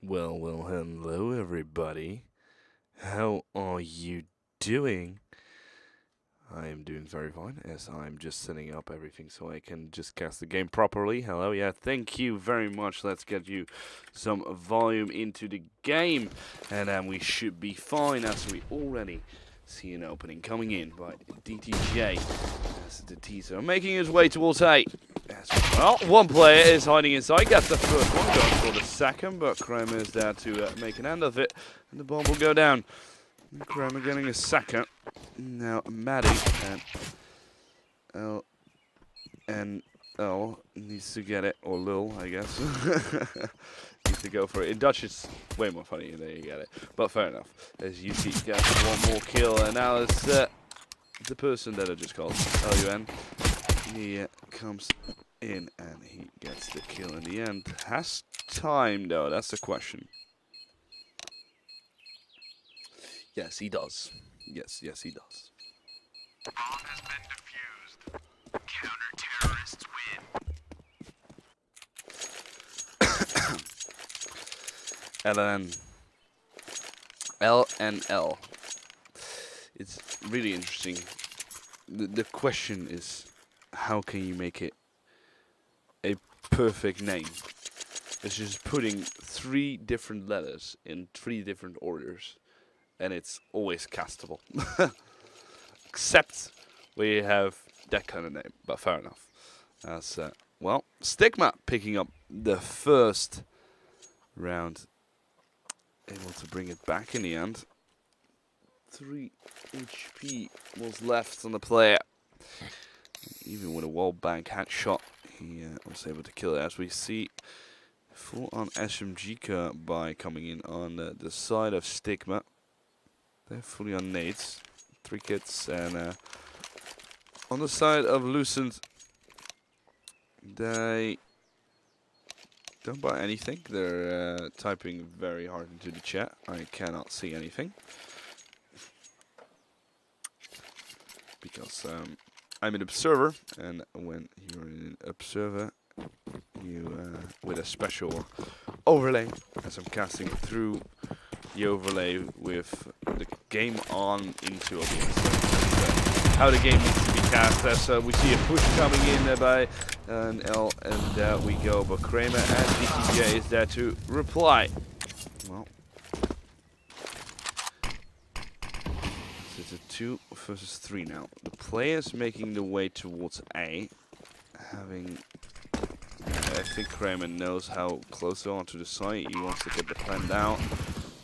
Well, hello everybody. How are you doing? I am doing very fine, as I'm just setting up everything so I can just cast the game properly. Hello, yeah, thank you very much. Let's get you some volume into the game, and then we should be fine, as we already see an opening coming in by DTJ. As the teaser making his way towards A. Well, one player is hiding inside, gets the first one, going for the second, but Kramer is there to make an end of it, and the bomb will go down. Kramer getting a second. Now Maddie and L needs to get it, or Lil, I guess. Needs to go for it. In Dutch, it's way more funny. There you get it. But fair enough. As UC gets one more kill, and now it's the person that I just called LUN. He comes in and he gets the kill in the end. Has time though, that's the question. Yes, he does. Yes, he does. Bomb has been defused. Counter-terrorists win. LNL. It's really interesting. The question is, how can you make it a perfect name? It's just putting 3 different letters in 3 different orders, and it's always castable. Except we have that kind of name, but fair enough. As well, Stigma picking up the first round, able to bring it back in the end. 3 HP was left on the player. Even with a wall bank headshot, he was able to kill it. As we see, full on SMG by coming in on the side of Stigma. They're fully on nades, 3 kits, and on the side of Lucent, they don't buy anything. They're typing very hard into the chat. I cannot see anything because I'm an observer, and when you're an observer, you with a special overlay, as I'm casting through the overlay with the game on into OBS. How the game needs to be cast. As we see a push coming in by an L, and there we go. But Kramer and DTJ is there to reply. Well, it's a 2 versus 3 now. The players making the way towards A, having. I think Kramer knows how close they are to the site. He wants to get the plan down.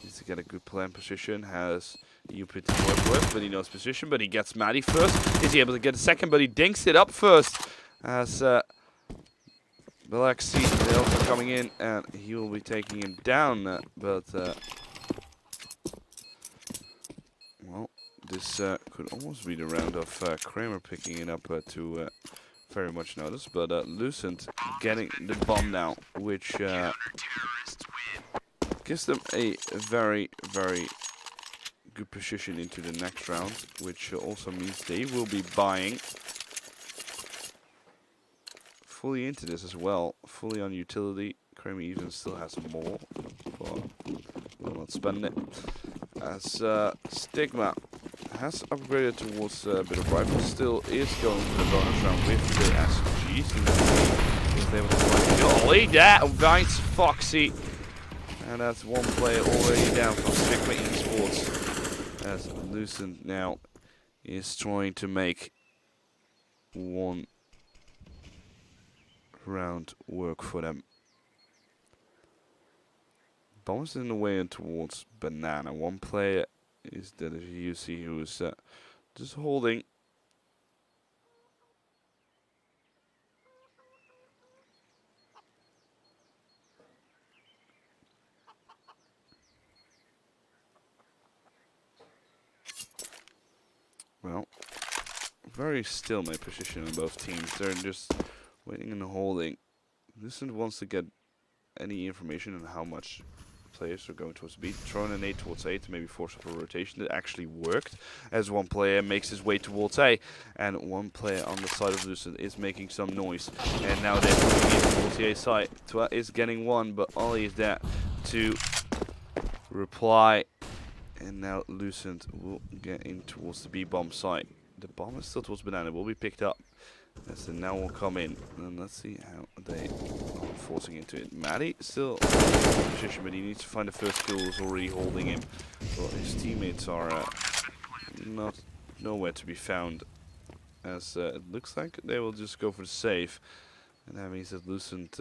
Needs to get a good plan position. Has UP to work with, but he knows position. But he gets Maddie first. Is he able to get a second? But he dinks it up first. As Galaxy, they're also coming in, and he will be taking him down. Well, this could almost be the round of Kramer picking it up to very much notice. But Lucent getting the bomb now, which gives them a very, very good position into the next round, which also means they will be buying fully into this as well, fully on utility. Kramer even still has more, but will not spend it. As Stigma has upgraded towards a bit of rifle, still is going to the bonus round with the SMGs. He's able to find Golly, that nice Foxy. And that's one player already down from Stigma eSports. As Lucent now is trying to make 1 round work for them. Bombs in the way and towards Banana. One player is that as you see who's just holding. Well, very still my position on both teams. They're just waiting and holding. Lucent wants to get any information on how much players are going towards B. Throwing an 8 towards A to maybe force up a rotation. That actually worked, as one player makes his way towards A, and one player on the side of Lucent is making some noise. And now they're moving in towards the A side. Twa is getting one, but Ollie is there to reply. And now Lucent will get in towards the B-bomb site. The bomb is still towards Banana. Will be picked up. As now will come in. And let's see how they are forcing into it. Maddie still in position, but he needs to find the first kill. Who's already holding him. Well, his teammates are not nowhere to be found. As it looks like they will just go for the save. And that means that Lucent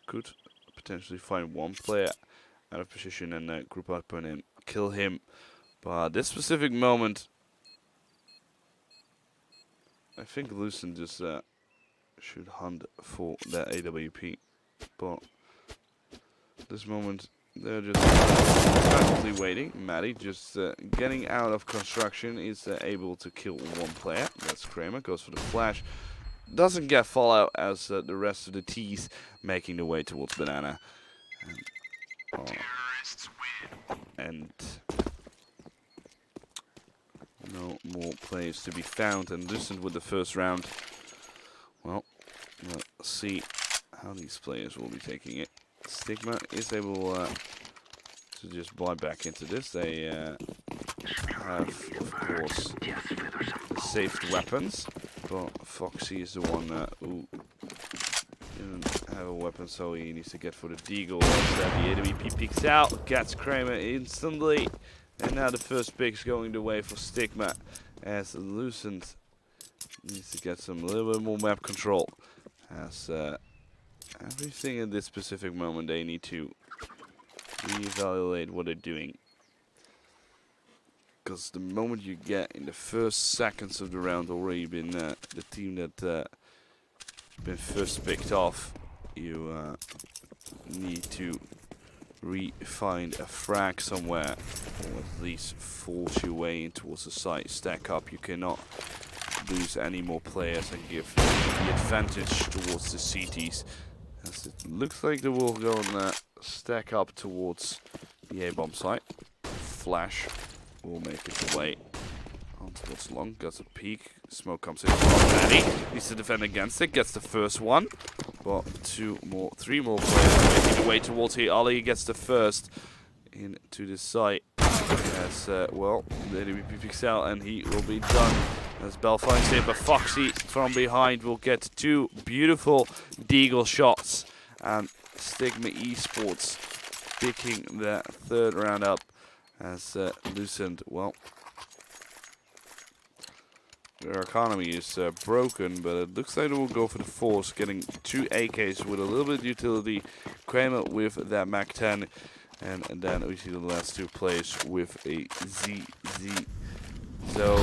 could potentially find one player out of position and group up on him, kill him. But this specific moment, I think Lucent just should hunt for that AWP. But this moment, they're just passively waiting. Maddie just getting out of construction is able to kill one player. That's Kramer, goes for the flash. Doesn't get fallout as the rest of the T's making the way towards Banana. And no more players to be found. And Lucent with the first round. Well, let's see how these players will be taking it. Stigma is able to just buy back into this. They have, of course, the saved weapons. But Foxy is the one who didn't have a weapon, so he needs to get for the deagle. The AWP peeks out, gets Kramer instantly. And now the first pick's going the way for Stigma, as Lucent needs to get some little bit more map control. As everything in this specific moment, they need to reevaluate what they're doing. Because the moment you get in the first seconds of the round already been the team that been first picked off, you need to find a frag somewhere, or at least force your way in towards the site. Stack up. You cannot lose any more players and give the advantage towards the CTs. As it looks like they will go and stack up towards the A-bomb site. Flash will make its way on towards long. Gets a peek. Smoke comes in. Maddie needs to defend against it. Gets the first one. But three more players making their way towards here. Ali gets the first into the site. As well, the AWP picks out and he will be done. As Bell finds it, but Foxy from behind will get two beautiful deagle shots. And Stigma eSports picking the third round up. As Lucent, well, their economy is broken, but it looks like they will go for the force, getting two AKs with a little bit of utility. Kramer with that MAC-10, and then we see the last two players with a ZZ. So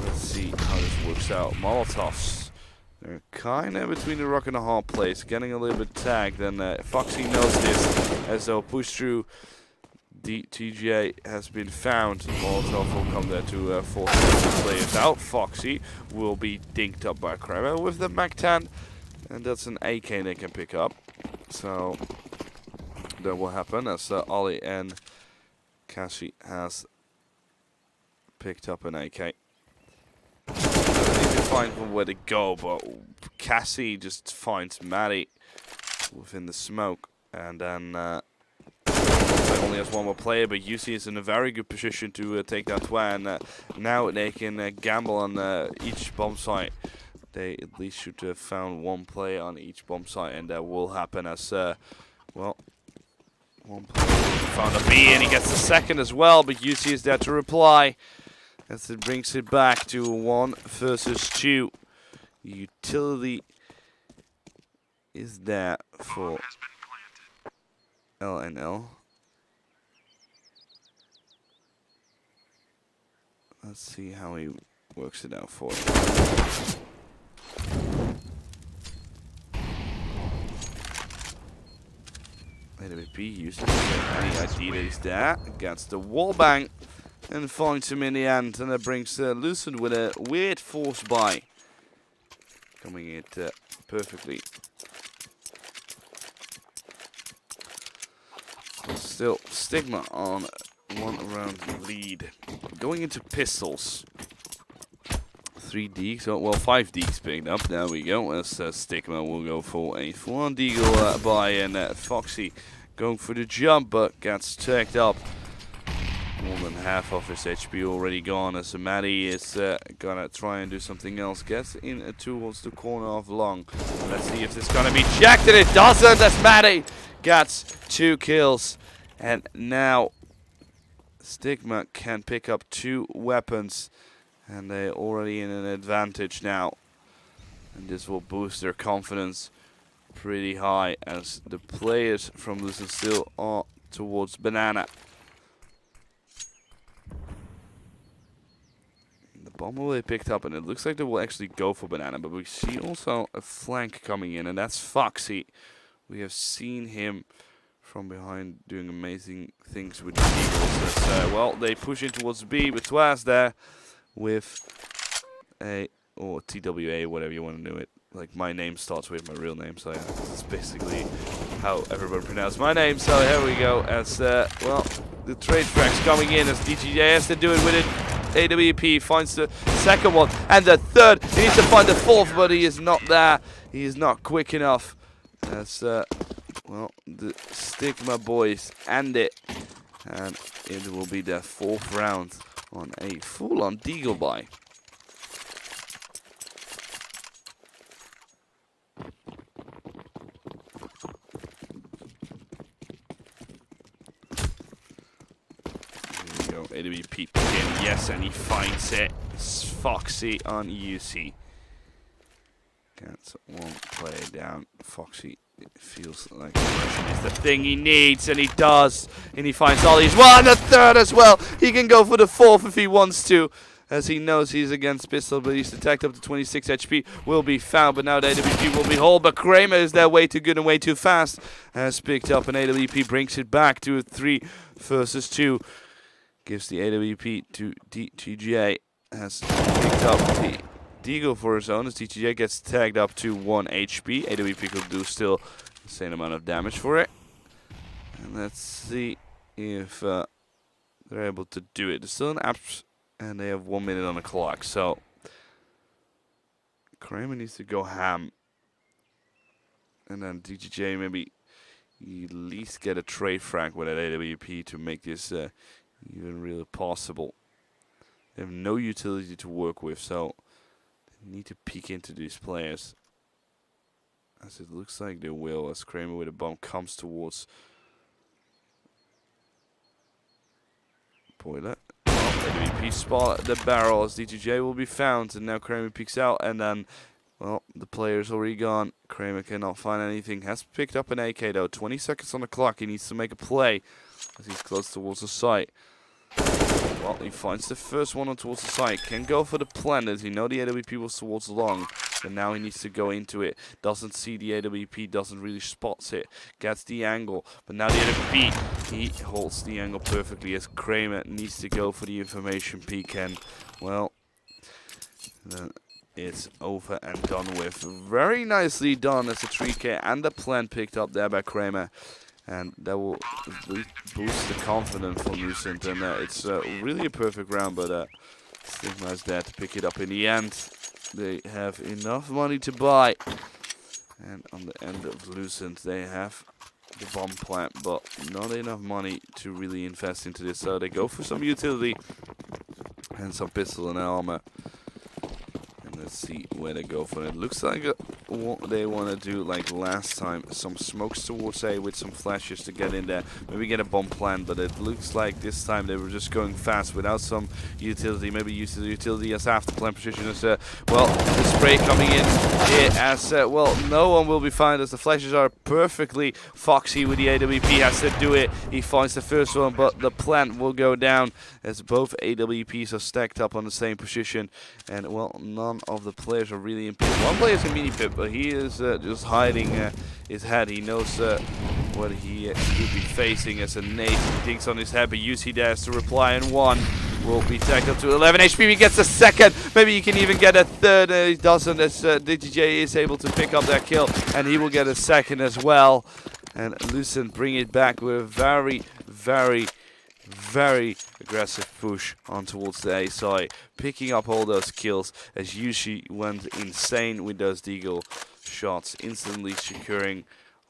let's see how this works out. Molotovs, they're kind of between the rock and a hard place, getting a little bit tagged, and Foxy knows this as they'll push through. The TGA has been found. Molotov will come there to force the players out. Foxy will be dinked up by Kramer with the MAC-10, and that's an AK they can pick up. So that will happen as Ollie and Cassie has picked up an AK. They need to find where to go, but Cassie just finds Maddie within the smoke, and then only has one more player, but UC is in a very good position to take that one. Now they can gamble on each bomb site. They at least should have found one player on each bomb site, and that will happen as, well, one player found a B, and he gets the second as well, but UC is there to reply. As it brings it back to 1 versus 2. Utility is there for LNL. Let's see how he works it out for him. AWP using any idea that he's there against the wall bang and finds him in the end, and that brings Lucent with a weird force buy. Coming in perfectly. Still, Stigma on 1 round lead. Going into pistols. 3 deeks, oh, well 5 deeks picked up. There we go. As Stigma will go for a full-on deagle buy, and Foxy going for the jump, but gets tagged up. More than half of his HP already gone, as Maddie is gonna try and do something else. Gets in towards the corner of long. Let's see if it's gonna be checked, and it doesn't, as Maddie gets 2 kills. And now Stigma can pick up 2 weapons, and they're already in an advantage now. And this will boost their confidence pretty high, as the players from Lucent still are towards Banana. The bomb will be picked up, and it looks like they will actually go for Banana, but we see also a flank coming in, and that's Foxy. We have seen him from behind doing amazing things with the Eagles. Well, they push in towards B, but Twas there with a, or TWA, whatever you want to do it. Like, my name starts with my real name, so yeah, that's basically how everyone pronounces my name. So here we go, as, well, the trade tracks coming in, as DGJ has to do it with it. AWP finds the second one, and the third. He needs to find the fourth, but he is not there. He is not quick enough. As, well, the Stigma boys end it. And it will be their 4th round on a full-on deagle buy. Here we go, AWP again, yes, and he finds it. It's Foxy on UC. Gets 1 player down. Foxy, it feels like pressure is the thing he needs, and he does. And he finds Ollie as well, and the third as well. He can go for the 4th if he wants to, as he knows he's against Pistol, but he's attacked up to 26 HP. Will be found, but now the AWP will be whole. But Kramer is there way too good and way too fast. Has picked up, and AWP brings it back to a 3 versus 2. Gives the AWP to DTJ. Has picked up the Deagle for his own, as DTJ gets tagged up to 1 HP. AWP could do still the same amount of damage for it. And let's see if they're able to do it. There's still an apps, and they have 1 minute on the clock. So Kramer needs to go ham. And then DTJ maybe at least get a trade frag with that AWP to make this even really possible. They have no utility to work with, so they need to peek into these players. As it looks like they will, as Kramer with a bomb comes towards Boiler. AWP spot the barrel, as DTJ will be found, and now Kramer peeks out, and then, well, the player's already gone. Kramer cannot find anything. Has picked up an AK though. 20 seconds on the clock. He needs to make a play as he's close towards the site. Well, he finds the first one on towards the site. Can go for the plant, as he know the AWP was towards long. But now he needs to go into it. Doesn't see the AWP, doesn't really spots it. Gets the angle, but now the AWP, he holds the angle perfectly, as Kramer needs to go for the information peek, and, well, then it's over and done with. Very nicely done, as a 3K and the plant picked up there by Kramer. And that will boost the confidence from Lucent, and it's really a perfect round, but Stigma is there to pick it up in the end. They have enough money to buy, and on the end of Lucent they have the bomb plant, but not enough money to really invest into this, so they go for some utility and some pistol and armor. Let's see where they go for it. Looks like what they want to do like last time. Some smokes towards A with some flashes to get in there. Maybe get a bomb plan, but it looks like this time they were just going fast without some utility. Maybe use the utility as after plan position. As well, the spray coming in here as well, no one will be found, as the flashes are perfectly Foxy with the AWP. Has to do it. He finds the first one, but the plant will go down as both AWPs are stacked up on the same position. And, well, none of the players are really in pit. One player is in mini pit, but he is just hiding his head. He knows what he could be facing as a nade. He digs on his head, but UC dares to reply, and 1 will be tagged up to 11 HP. He gets a second. Maybe he can even get a third. He doesn't, as DTJ is able to pick up that kill, and he will get a second as well. And Lucent bring it back with a very, very, very aggressive push on towards the A side, picking up all those kills, as Yushi went insane with those deagle shots, instantly securing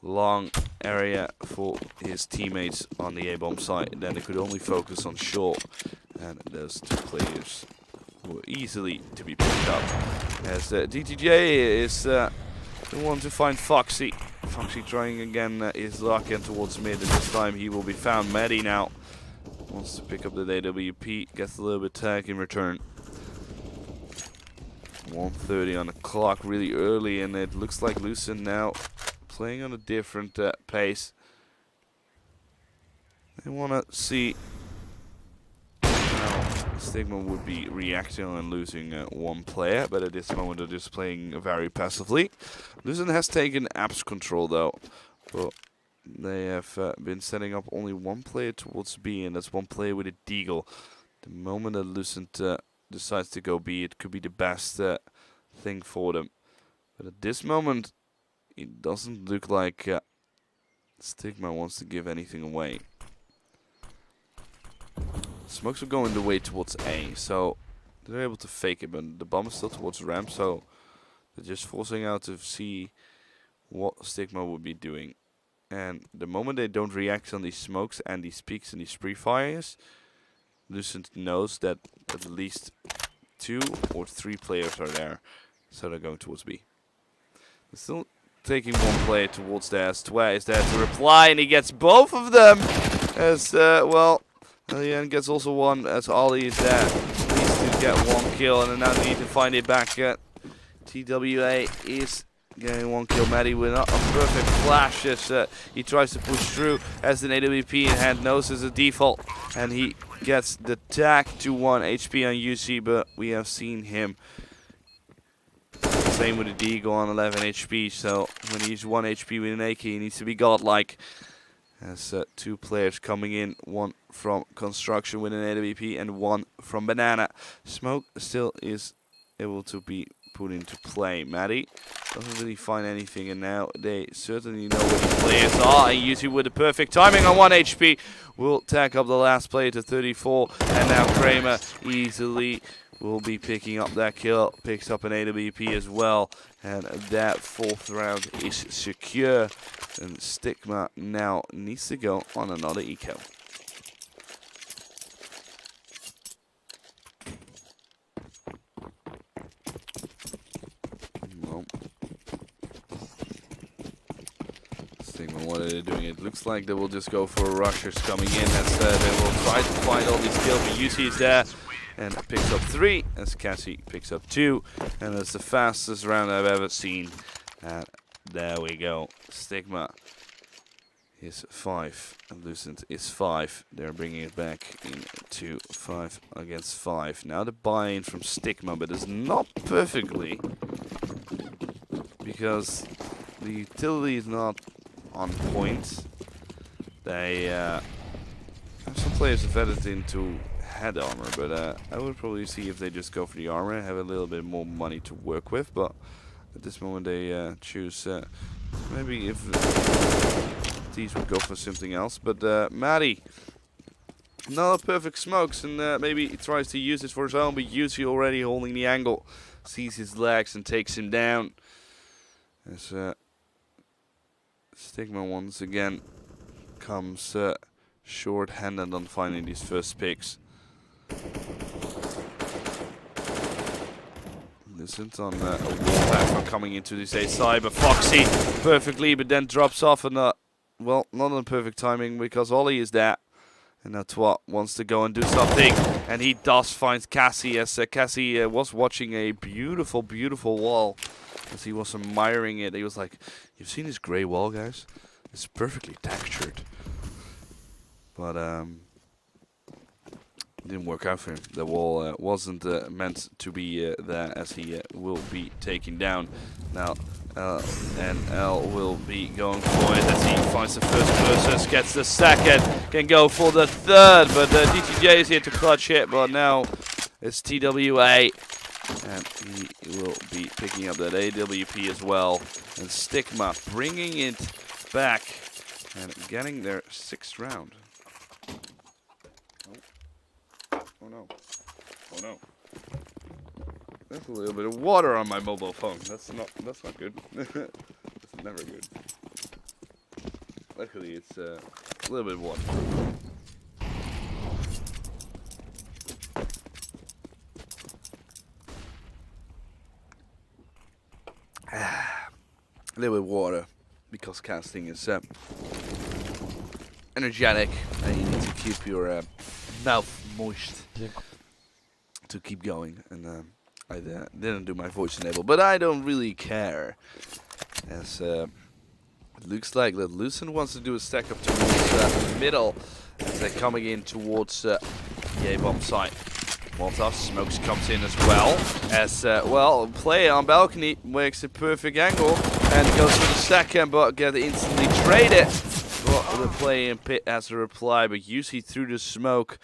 long area for his teammates on the A-bomb side. Then they could only focus on short. And those two players were easily to be picked up. As DTJ is the one to find Foxy. Foxy trying again his luck and towards mid, and this time he will be found. Maddie now wants to pick up the AWP, gets a little bit tag in return. 1:30 on the clock, really early, and it looks like Lucent now playing on a different pace. They want to see how Stigma would be reacting on losing one player, but at this moment they're just playing very passively. Lucent has taken apps control though, but they have been setting up only one player towards B, and that's one player with a deagle. The moment that Lucent decides to go B, it could be the best thing for them. But at this moment, it doesn't look like Stigma wants to give anything away. Smokes are going the way towards A, so they're able to fake it, but the bomb is still towards ramp, so they're just forcing out to see what Stigma would be doing. And the moment they don't react on these smokes and these peaks and these pre-fires, Lucent knows that at least 2 or 3 players are there, so they're going towards B. They're still taking one player towards there as Twa is there to reply, and he gets both of them as well. Elian gets also one as Ali is there. Needs to get one kill, and now they need to find it back. TWA is getting one kill. Maddie with a perfect flash as he tries to push through as an AWP in hand, knows as a default, and he gets the tag to 1 HP on UC, but we have seen him. Same with the Deagle on 11 HP, so when he's 1 HP with an AK, he needs to be godlike. As 2 players coming in, one from Construction with an AWP and one from Banana. Smoke still is able to be put into play. Maddie doesn't really find anything, and now they certainly know where the players are. And UC with the perfect timing on 1 HP will tag up the last player to 34, and now Kramer easily will be picking up that kill, picks up an AWP as well, and that 4th round is secure, and Stigma now needs to go on another eco. Well, Stigma, what are they doing? It looks like they will just go for rushers coming in, as they will try to find all these kills, but UC is there and picks up 3 as Cassie picks up 2, and that's the fastest round I've ever seen. And there we go. Stigma is 5 and Lucent is 5. They're bringing it back into 5 against 5. Now the buy-in from Stigma, but it's not perfectly because the utility is not on point. They have some players vetted into head armor, but I would probably see if they just go for the armor, have a little bit more money to work with, but at this moment they choose maybe if these would go for something else. But Maddie, not a perfect smokes, and maybe he tries to use it for his own, but UC already holding the angle, sees his legs and takes him down. As Stigma once again comes short-handed on finding these first picks. Lucent on a wall platform coming into this A side, but Foxy perfectly, but then drops off, and well, not on perfect timing because Ollie is there. And that's what wants to go and do something, and he does find Cassie, as Cassie was watching a beautiful, beautiful wall as he was admiring it. He was like, "You've seen this grey wall, guys? It's perfectly textured." But it didn't work out for him. The wall wasn't meant to be there, as he will be taken down. Now NL will be going for it as he finds the first person, gets the second, can go for the third, but DTJ is here to clutch it, but now it's TWA, and he will be picking up that AWP as well. And Stigma bringing it back and getting their 6th round. Oh no. Oh no. There's a little bit of water on my mobile phone. That's not good. That's never good. luckily it's a little bit water. A little bit of water, because casting is energetic, and you need to keep your mouth moist to keep going. And I didn't do my voice enable, but I don't really care, as it looks like that Lucent wants to do a stack up towards the middle as they're coming in towards the A-bomb site. Molotov smokes comes in as well, as well, player on balcony makes a perfect angle and goes for the second, but get instantly traded. Well, the player in pit has a reply, but usually through the smoke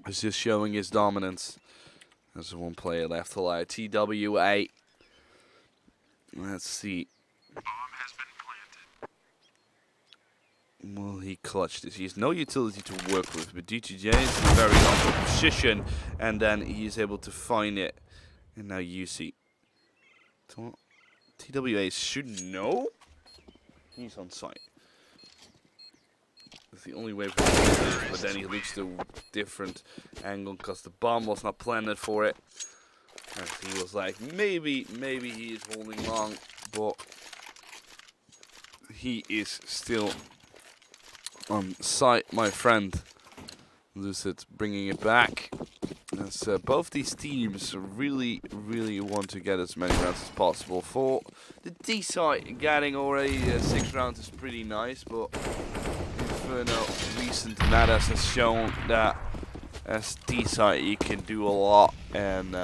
is just showing his dominance. There's one player left alive, TWA. Let's see. Bomb has been planted. Well, he clutched this. He has no utility to work with, but DTJ is in very awkward position, and then he is able to find it. And now UC. TWA should know. He's on site. That's the only way for him to do this, but then he looks to a different angle because the bomb was not planted for it. And he was like, maybe he is holding long, but he is still on site, my friend. Lucent bringing it back. As both these teams really want to get as many rounds as possible. For the D side, getting already 6 rounds is pretty nice, but Inferno recent matters has shown that as D side you can do a lot, and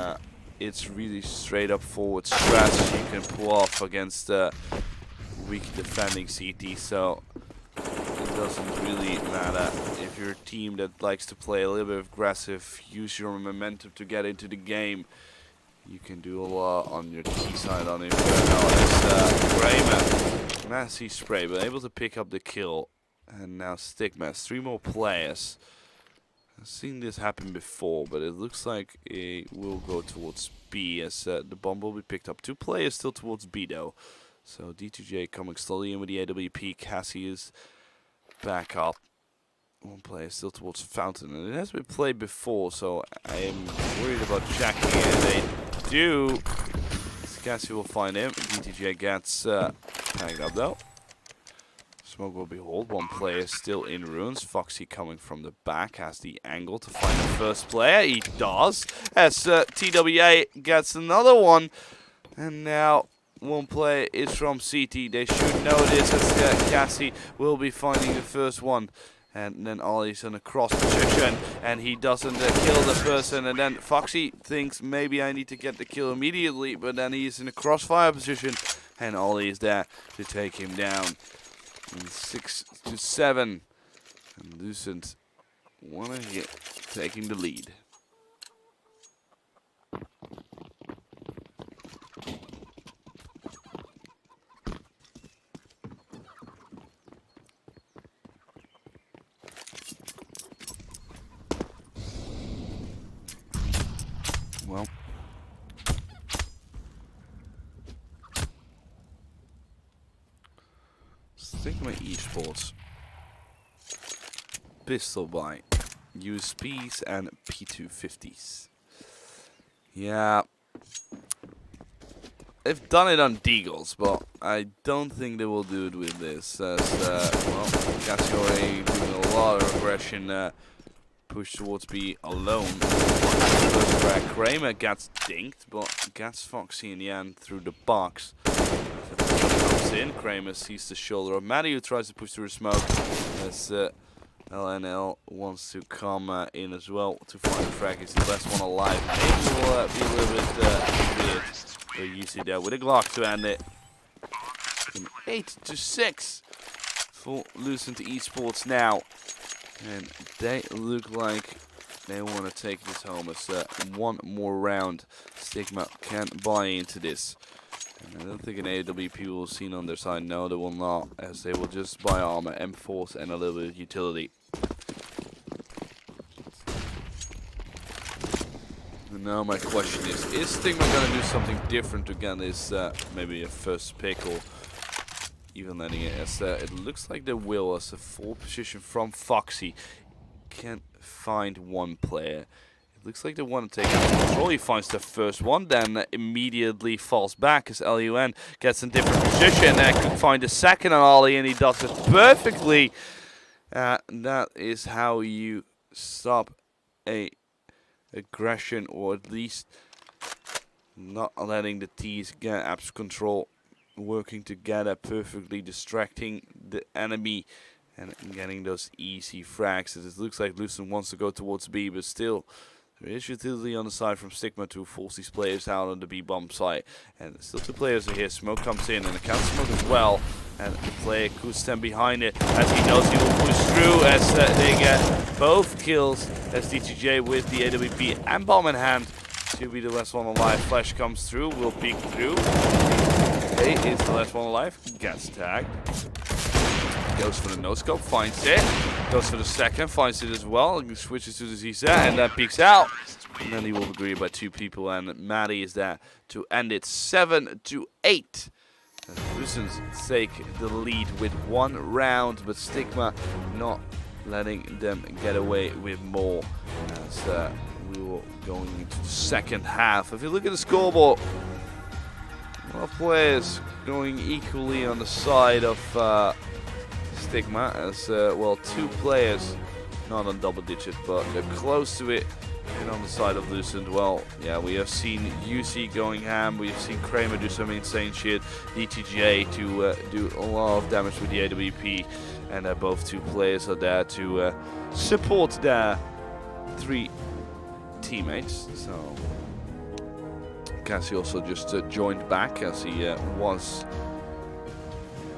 it's really straight up forward strategy you can pull off against weak defending CT. So it doesn't really matter if you're a team that likes to play a little bit aggressive, use your momentum to get into the game. You can do a lot on your T side on Inferno. As Kramer, massive spray, but able to pick up the kill. And now Stigma, 3 more players. I've seen this happen before, but it looks like it will go towards B, as the bomb will be picked up. 2 players still towards B though. So D2J coming slowly in with the AWP. Cassie is back up. 1 player still towards Fountain, and it has been played before, so I am worried about checking it. They do. Cassie will find him. D2J gets tagged up though. Smoke will behold. 1 player still in ruins. Foxy coming from the back has the angle to find the first player. He does. As TWA gets another one. And now 1 player is from CT. They should know this, as Cassie will be finding the first one. And then Ollie's in a cross position, and he doesn't kill the person. And then Foxy thinks maybe I need to get the kill immediately, but then he's in a crossfire position, and Ollie is there to take him down. And 6-7, and Lucent wanna hit, taking the lead. Well, Stigma eSports, pistol buy, USPs and P250s. Yeah, they've done it on Deagles, but I don't think they will do it with this. As well, Cassiore doing a lot of aggression. Push towards B alone. First crack. Kramer gets dinked, but gets Foxy in the end through the box. Comes in. Kramer sees the shoulder of Maddie, who tries to push through the smoke. As LNL wants to come in as well to find the frag. He's the best one alive. Maybe will be a little bit weird. But you see that with a Glock to end it. 8-6 for Lucent eSports now. And they look like they want to take this home as 1 more round. Stigma can't buy into this. And I don't think an AWP will see on their side. No, they will not, as they will just buy armor, M4s, and a little bit of utility. And now my question is Stigma going to do something different to get this maybe a first pick, or even letting it, as it looks like they will, as a full position from Foxy. Can't find one player. It looks like they want to take out control. He finds the first one, then immediately falls back as LUN gets in different position and could find the second on Ollie, and he does it perfectly. That is how you stop a aggression, or at least not letting the T's get abs control, working together perfectly, distracting the enemy and getting those easy frags. It looks like Lucent wants to go towards B, but still there is utility on the side from Stigma to force these players out on the B bomb site. And still two players are here. Smoke comes in and a counter smoke as well. And the player could stand behind it as he knows he will push through, as they get both kills as DTJ with the AWP and bomb in hand to be the last one alive. Flash comes through, will peek through. Hey, is the last one alive. Gets tagged. Goes for the no-scope, finds it. Goes for the second, finds it as well. Switches to the ZZ and then peeks out. And then he will be greeted by two people, and Maddie is there to end it 7-8. Lucent take the lead with one round, but Stigma not letting them get away with more. As we will going into the second half. If you look at the scoreboard, well, players going equally on the side of Stigma, as well, two players not on double digit, but they're close to it. And on the side of Lucent, well, yeah, we have seen UC going ham, we've seen Kramer do some insane shit, DTJ to do a lot of damage with the AWP, and both two players are there to support their three teammates. So Cassie also just joined back, as he was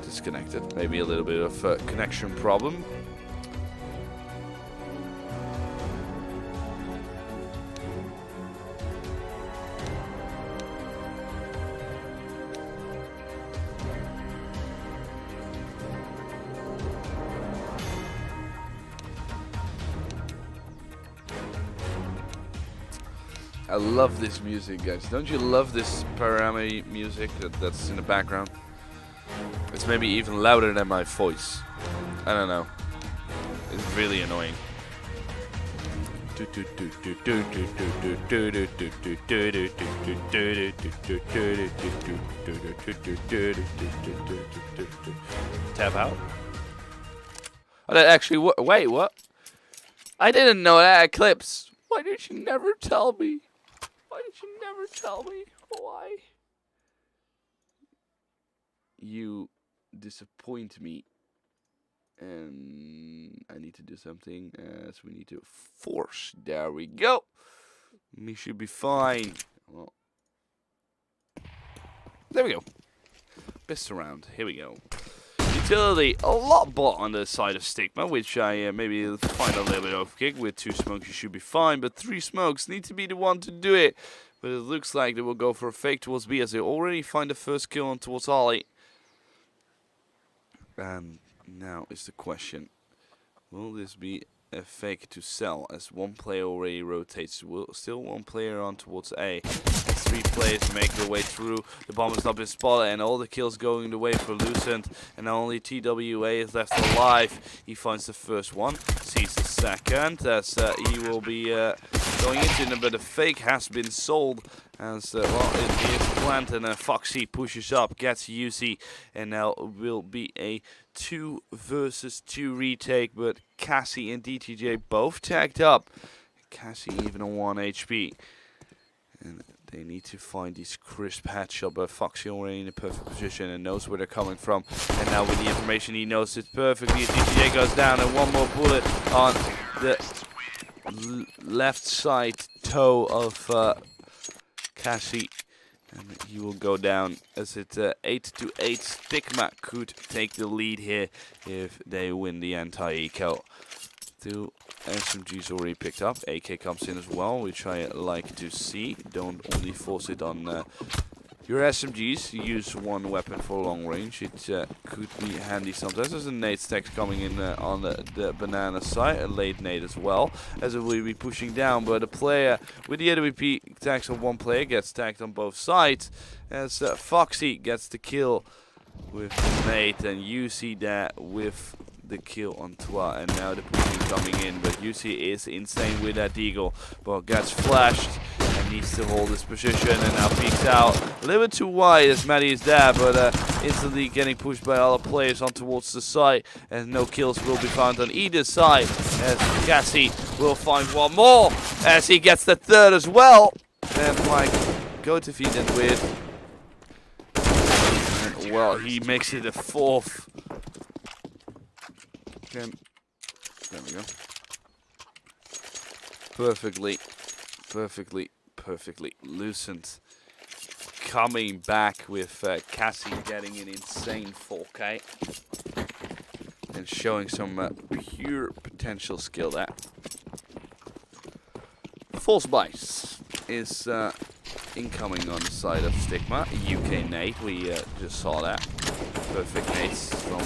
disconnected. Maybe a little bit of a connection problem. I love this music, guys. Don't you love this Parami music that's in the background? It's maybe even louder than my voice. I don't know. It's really annoying. Tap out? Oh, that actually. Wait, what? I didn't know that had clips. Why did you never tell me? Why did you never tell me? Why? You disappoint me. And I need to do something, as we need to force. There we go. We should be fine. Well, there we go. Best around. Here we go. Utility a lot bot on the side of Stigma, which I maybe find a little bit overkick. With two smokes you should be fine, but three smokes need to be the one to do it. But it looks like they will go for a fake towards B, as they already find the first kill on towards Ollie. And now is the question, will this be a fake to sell, as one player already rotates? Will still one player on towards A. Three players make their way through. The bomb has not been spotted, and all the kills going the way for Lucent, and only TWA is left alive. He finds the first one, sees the second, as he will be going into it, but the fake has been sold, as well, it is planted, and Foxy pushes up, gets UC, and now will be a 2 versus 2 retake, but Cassie and DTJ both tagged up. Cassie even on 1 HP. And they need to find these crisp headshots, but Foxy already in a perfect position and knows where they're coming from. And now with the information, he knows it perfectly. DTJ goes down, and one more bullet on the left side toe of Cassie. And he will go down, as it's 8-8. Stigma could take the lead here if they win the anti-eco. Two SMGs already picked up. AK comes in as well, which I like to see. Don't only force it on your SMGs. Use one weapon for long range. It could be handy sometimes. There's a nade stack coming in on the banana side. A late nade as well, as it will be pushing down. But a player with the AWP tags on one player, gets tagged on both sides. As Foxy gets the kill with the nade, and you see that with the kill on Twa, and now the pushing coming in, but UC is insane with that deagle, but gets flashed and needs to hold his position, and now peeks out a little bit too wide as Maddie is there, but instantly getting pushed by other players on towards the side, and no kills will be found on either side, as Cassie will find one more as he gets the third as well. And Mike go to feed it with, and well, he makes it a fourth. Okay. There we go. Perfectly Lucent coming back with Cassie getting an insane 4K and showing some pure potential skill there. False Bites is incoming on the side of Stigma. UK nade, we just saw that. Perfect nades from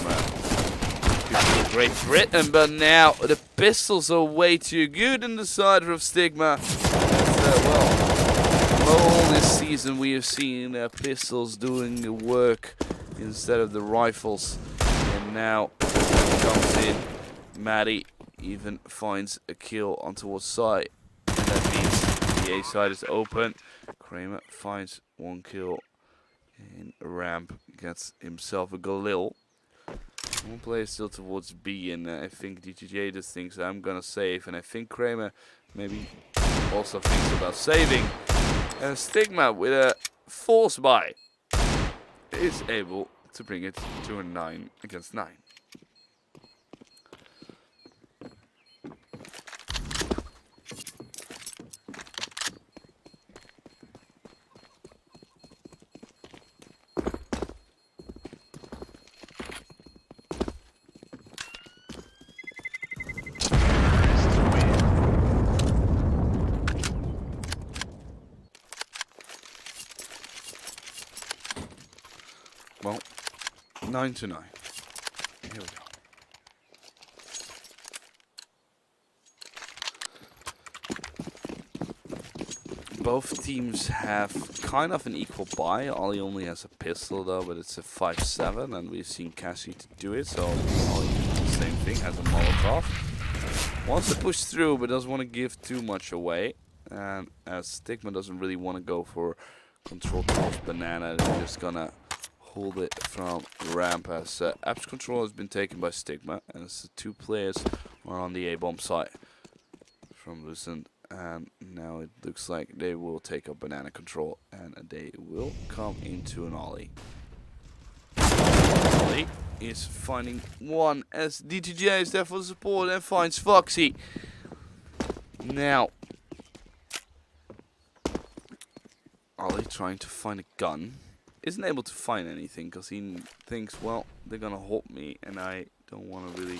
Great Britain, but now the pistols are way too good on the side of Stigma. Well, all this season we have seen pistols doing the work instead of the rifles, and now comes in. Maddie even finds a kill on towards side, and that means the A side is open. Kramer finds one kill in ramp, gets himself a Galil. One player still towards B, and I think DTJ just thinks I'm gonna save, and I think Kramer maybe also thinks about saving. And Stigma with a force buy is able to bring it to a 9 against 9. Well, 9 to 9. Here we go. Both teams have kind of an equal buy. Ollie only has a pistol though, but it's a 5.7, and we've seen Cassie to do it, so Ollie does the same thing, has a Molotov. Wants to push through, but doesn't want to give too much away. And as Stigma doesn't really want to go for control towards Banana, they're just gonna hold it from ramp, as apps control has been taken by Stigma, as the two players are on the A-bomb side from Lucent, and now it looks like they will take up Banana control, and they will come into an Ollie. Ollie is finding one as DTJ is there for the support and finds Foxy. Now Ollie trying to find a gun. Isn't able to find anything because he thinks, well, they're gonna hold me and I don't want to really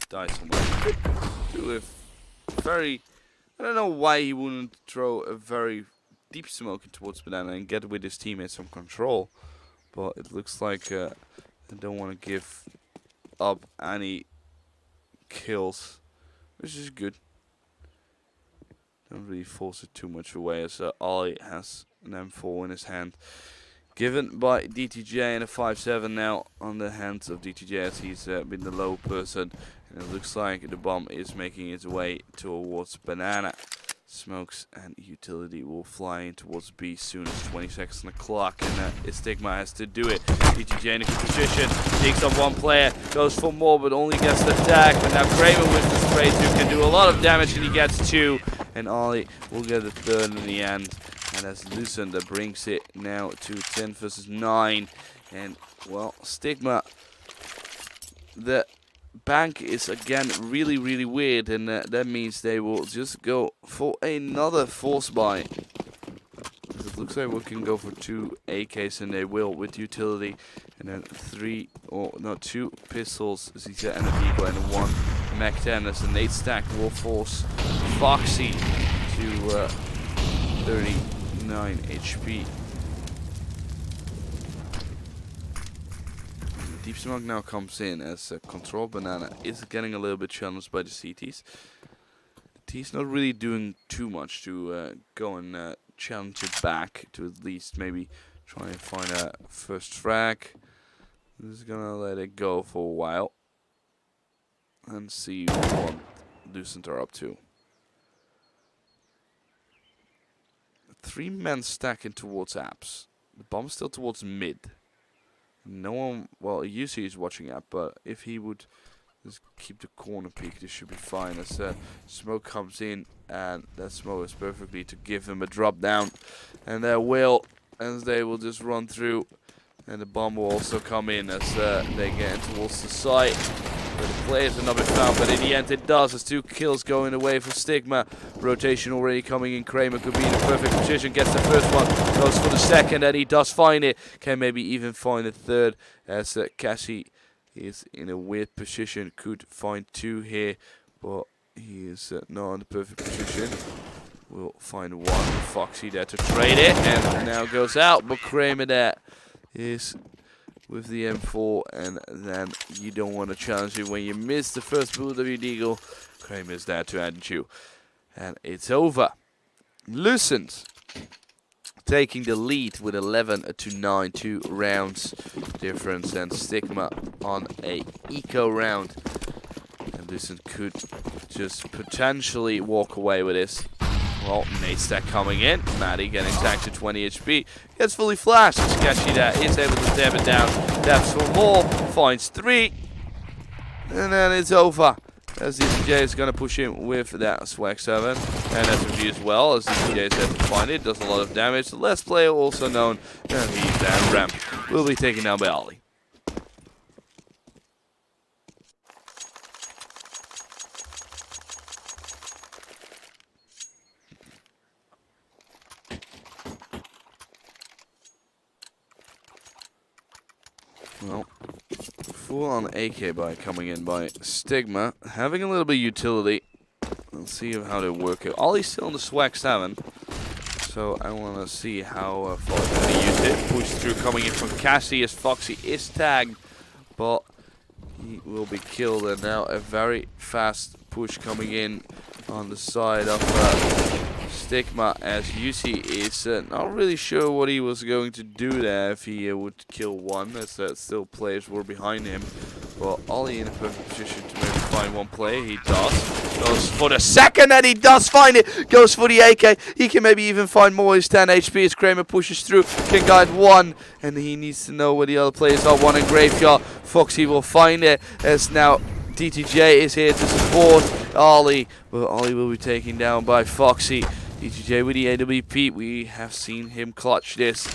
die so much. Do a very, I don't know why he wouldn't throw a very deep smoke towards Banana and get with his teammates some control, but it looks like they don't want to give up any kills, which is good. Don't really force it too much away, as Ollie has an M4 in his hand. Given by DTJ and a 5.7 now on the hands of DTJ, as he's been the low person. And it looks like the bomb is making its way towards Banana. Smokes and utility will fly in towards B soon as 20 seconds on the clock. And Stigma has to do it. DTJ in a good position. Takes on one player. Goes for more, but only gets the tag. But now Kramer with the spray 2 can do a lot of damage, and he gets 2. And Ollie will get the third in the end. And that's Lucent that brings it now to 10 versus 9. And, well, Stigma, the bank is again really, really weird. And that means they will just go for another force buy. It looks like we can go for 2 AKs, and they will with utility. And then 2 pistols, ZZ and a Deagle, and 1 Mac 10. That's an 8 stack will force Foxy to 39 HP. Deep Smoke now comes in as Control Banana is getting a little bit challenged by the CTs. The T's not really doing too much to go and challenge it back, to at least maybe try and find a first frag. Just gonna let it go for a while and see what Lucent are up to. 3 men stacking towards apps. The bomb still towards mid. No one, well, UC is watching app, but if he would just keep the corner peak, this should be fine. As smoke comes in, and that smoke is perfectly to give him a drop down, and they will, as they will just run through, and the bomb will also come in as they get in towards the side. Where the players are not been found, but in the end it does. There's 2 kills going away for Stigma. Rotation already coming in. Kramer could be in a perfect position. Gets the first one, goes for the second, and he does find it. Can maybe even find the third, as Cassie is in a weird position. Could find 2 here, but he is not in the perfect position. We'll find 1. Foxy there to trade it, and now goes out. But Kramer there is with the M4, and then you don't want to challenge it when you miss the first bullet of your deagle. Kramer is there to end you, and it's over. Lucent taking the lead with 11-9, 2 rounds difference, and Stigma on a eco round. And Lucent could just potentially walk away with this. Well, nade stack coming in. Maddie getting tagged to 20 HP. Gets fully flashed. Sketchy there is able to stab it down. Dabs for more. Finds 3. And then it's over. As DTJ is going to push him with that swag 7. And SMG as well. As DTJ is able to find it. Does a lot of damage. The last player also known. And he's down. Ramp will be taken down by Ollie. Well, full-on AK buy coming in by Stigma, having a little bit of utility. Let's see how they work it. Ollie's still in the swag 7, so I want to see how far they use it. Push through coming in from Cassie as Foxy is tagged, but he will be killed. And now a very fast push coming in on the side of Stigma, as UC is not really sure what he was going to do there if he would kill 1, as still players were behind him. But Ollie in a perfect position to maybe find 1 player. He does. Goes for the second, and he does find it. Goes for the AK. He can maybe even find more. He's 10 HP as Kramer pushes through. Can guide 1, and he needs to know where the other players are. 1 in Graveyard. Foxy will find it, as now DTJ is here to support Ollie. But Ollie will be taken down by Foxy. DTJ with the AWP, we have seen him clutch this,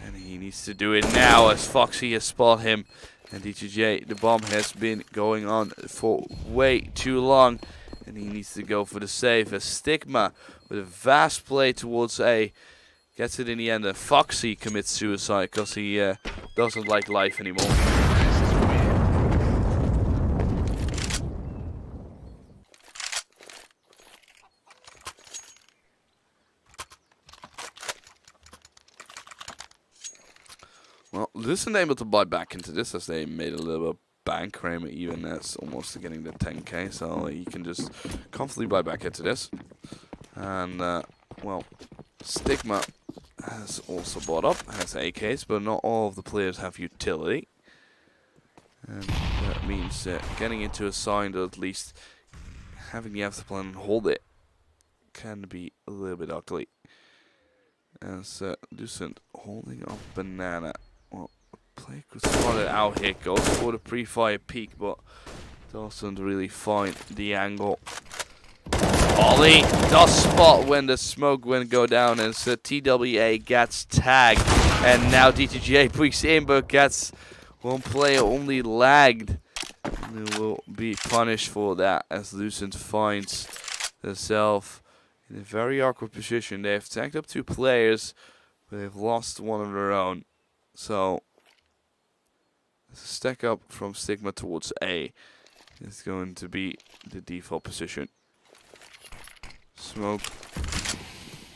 and he needs to do it now as Foxy has spotted him. And DTJ, the bomb has been going on for way too long, and he needs to go for the save as Stigma with a vast play towards A gets it in the end, and Foxy commits suicide because he doesn't like life anymore. Well, Lucent able to buy back into this as they made a little bit of bank. Kramer even as almost getting the 10k, so you can just comfortably buy back into this. And, well, Stigma has also bought up, has AKs, but not all of the players have utility. And that means getting into a sign, or at least having the afterplan and hold it, can be a little bit ugly. As Lucent holding up banana. Well, play could spot it out here. Goes for the pre-fire peek, but doesn't really find the angle. Ollie does spot when the smoke will go down, and so TWA gets tagged. And now DTGA peeks in, but gets 1 player only lagged. And he will be punished for that as Lucent finds themselves in a very awkward position. They have tagged up 2 players, but they've lost 1 of their own. So, a stack up from Stigma towards A is going to be the default position. Smoke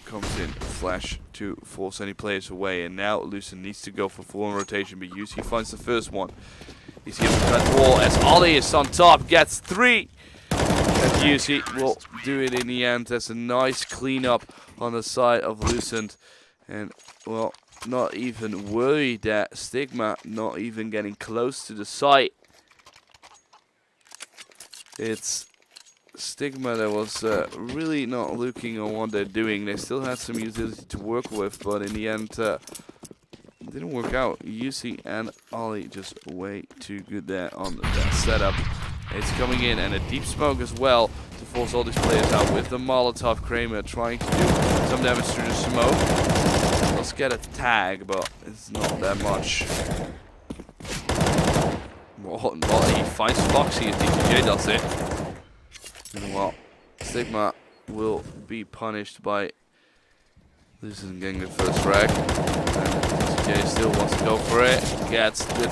comes in, flash to force any players away, and now Lucent needs to go for full rotation, but UC finds the first one. He's given that wall as Ollie is on top, gets 3. And UC will do it in the end. That's a nice cleanup on the side of Lucent. And, well, not even worried that Stigma not even getting close to the site. It's Stigma that was really not looking on what they're doing. They still had some utility to work with, but in the end, it didn't work out. UC and Ollie just way too good there on that setup. It's coming in, and a deep smoke as well to force all these players out with the Molotov. Kramer trying to do some damage through the smoke. Let's get a tag, but it's not that much. Well, he finds Foxy and DTJ does it. Well, Stigma will be punished by Lucent getting the first frag. And DTJ still wants to go for it. Gets the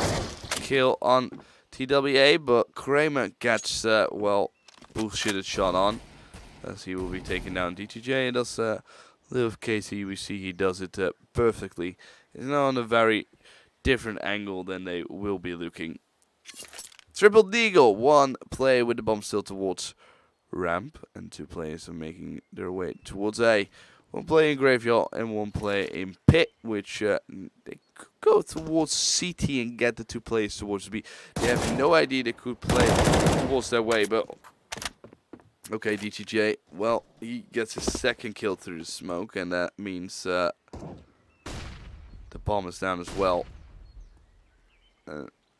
kill on TWA, but Kramer gets, well, bullshitted shot on. As he will be taking down DTJ. And does little Casey, we see he does it perfectly. He's now on a very different angle than they will be looking. Triple Deagle, one play with the bomb still towards ramp, and two players are making their way towards A. One play in Graveyard and one play in Pit, which they could go towards CT and get the two players towards B. They have no idea they could play towards their way, but okay, DTJ, well, he gets his second kill through the smoke, and that means the bomb is down as well.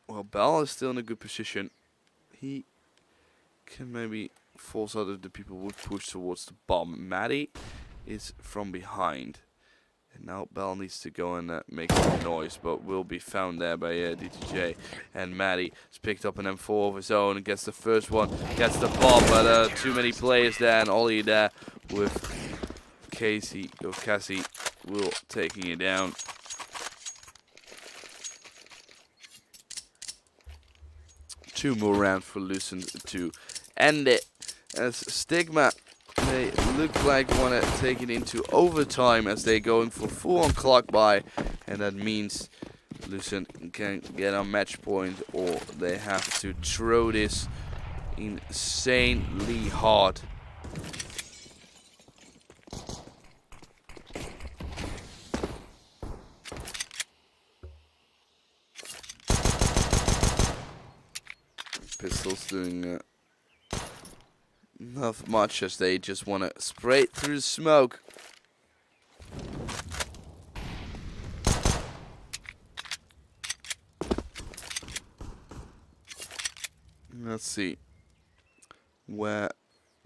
Well, Bell is still in a good position. He can maybe force out if the people would push towards the bomb. Maddie is from behind. And now Bell needs to go and make some noise, but will be found there by DTJ. And Maddie has picked up an M4 of his own and gets the first one. Gets the bomb, but too many players there, and Ollie there with Cassie will taking it down. Two more rounds for Lucent to end it. As Stigma, they look like want to take it into overtime as they're going for full on clock buy, and that means Lucent can get on match point, or they have to throw this insanely hard. Pistols doing not much as they just want to spray it through the smoke. Let's see. Where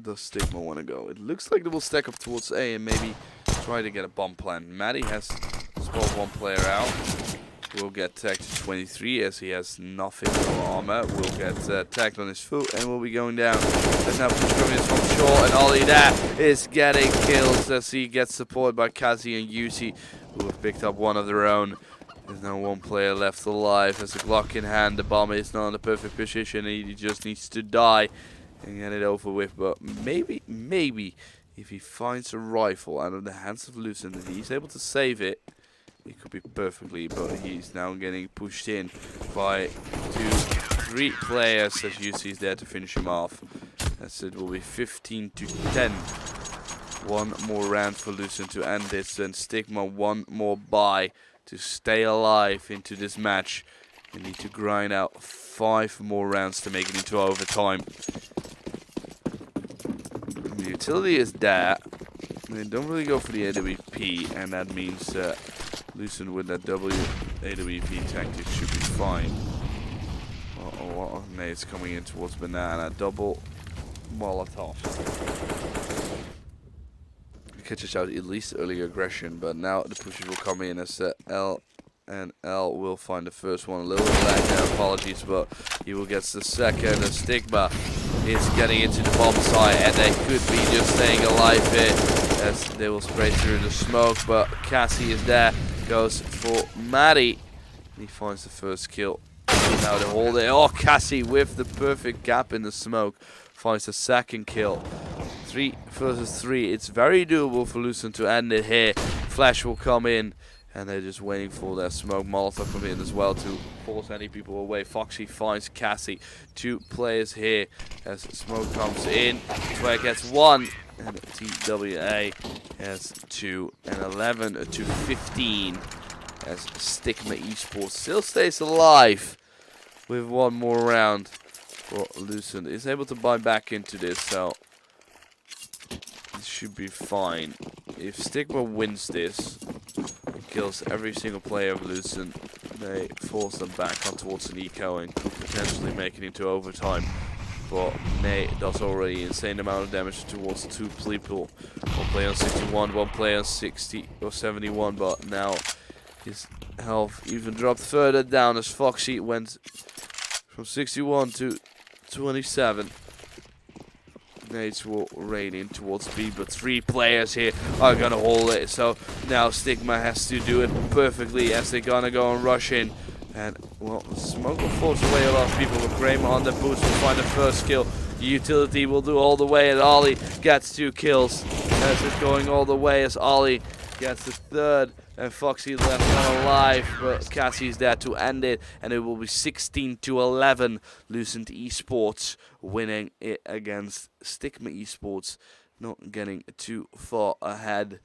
does Stigma want to go? It looks like they will stack up towards A and maybe try to get a bomb plant. Maddie has spotted one player out. Will get tagged to 23 as he has nothing, no armor. Will get tagged on his foot and will be going down. There's now push coming in from shore, and Ollie there is getting kills as he gets supported by Kazi and Yusi, who have picked up one of their own. There's now one player left alive as a Glock in hand. The bomber is not in the perfect position. He just needs to die and get it over with. But maybe if he finds a rifle out of the hands of Lucent and he's able to save it, it could be perfectly, but he's now getting pushed in by 2-3 players as UC is there to finish him off. As it will be 15-10. One more round for Lucent to end this, and Stigma one more buy to stay alive into this match. They need to grind out 5 more rounds to make it into overtime. The utility is there. They don't really go for the AWP, and that means Lucent with that AWP tactic should be fine. A lot of nades coming in towards Banana. Double Molotov. Catches out at least early aggression, but now the pushes will come in as L and L will find the first one. A little bit lag there, apologies, but he will get the second. The Stigma is getting into the bomb site, and they could be just staying alive here as they will spray through the smoke, but Cassie is there. Goes for Maddie. He finds the first kill. Now they hold it. Oh, Cassie with the perfect gap in the smoke finds the second kill. 3 versus 3. It's very doable for Lucent to end it here. Flash will come in, and they're just waiting for their smoke. Molotov come in as well to force any people away. Foxy finds Cassie. 2 players here as smoke comes in. Twag gets 1. And TWA has 2, and 11 to 15 as Stigma eSports still stays alive with one more round. But Lucent is able to buy back into this, so this should be fine. If Stigma wins this, kills every single player of Lucent, they force them back on towards an eco and could potentially make it into overtime. But Nate does already insane amount of damage towards two people. One player on 61, one player on 60 or 71, but now his health even dropped further down as Foxy went from 61 to 27. Nades will rain in towards B, but 3 players here are gonna hold it. So now Stigma has to do it perfectly as they're gonna go and rush in. And, well, Smoke will force away a lot of people, but Kramer on the boost will find the first kill. Utility will do all the way, and Ollie gets 2 kills. As it's going all the way as Ollie gets the 3rd, and Foxy left one alive, but Cassie's there to end it, and it will be 16-11. Lucent eSports winning it against Stigma eSports, not getting too far ahead.